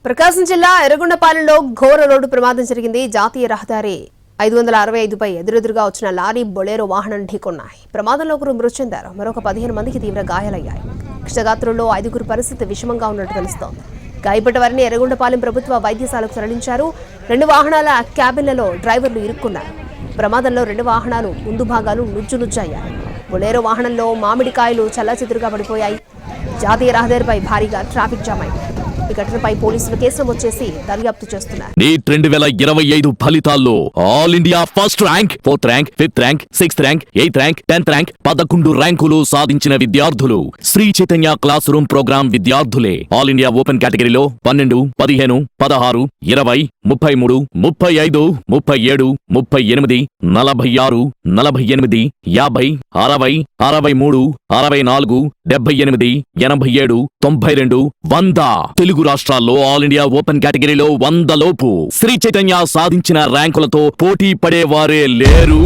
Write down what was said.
ప్రకాశం జిల్లా ఎర్రగొండపాలెంలో ఘోర రోడ్డు ప్రమాదం జరిగింది. జాతీయ రహదారి 565పై ఎదురెదురుగా వచ్చిన లారీ బొలెరో వాహనం ఢీకొన్నాయి. ప్రమాదంలో ఒకరు మృతి చెందారు. మరొక 15 మందికి తీవ్ర గాయాలయ్యాయి. క్షతగాత్రుల్లో 5గురు పరిస్థితి విషమంగా ఉన్నట్టు తెలుస్తోంది. గాయపడ్డ వారిని ఎర్రగొండపాలెం ప్రభుత్వ వైద్యశాలకు తరలించారు. 2 వాహనాల క్యాబిన్లలో డ్రైవర్లు ఇరుక్కున్నారు. ప్రమాదంలో 2 వాహనాలు ముందు భాగాలు నుజ్జునుజ్జయ్యాయి. బొలెరో వాహనంలో మామిడికాయలు చల్లాచెదురుగా పడిపోయాయి. జాతీయ రహదారిపై భారీగా ట్రాఫిక్ జామ్ అయింది. ఈ ఘటనపై పోలీసులు కేసు నమోదు చేసి దర్యాప్తు చేస్తున్నారు. నీట్ 2025 ఫలితాల్లో all India first rank, 4th rank, 5th rank, 6th rank, 8th rank, 10th rank 11 ర్యాంకులు సాధించిన విద్యార్థులు Sri Chaitanya classroom program విద్యార్థులే. ఆల్ ఇండియా ఓపెన్ కేటగిరీలో 12, 15, 16, 20, 33, 35, 37, 38, 46, 48, 50, 60, 63, 64, 78, 87, 92, 100 తెలుగు రాష్ట్రాల్లో ఆల్ ఇండియా ఓపెన్ కేటగిరీలో 100 లోపు శ్రీ చైతన్య సాధించిన ర్యాంకులతో పోటీ పడేవారే లేరు.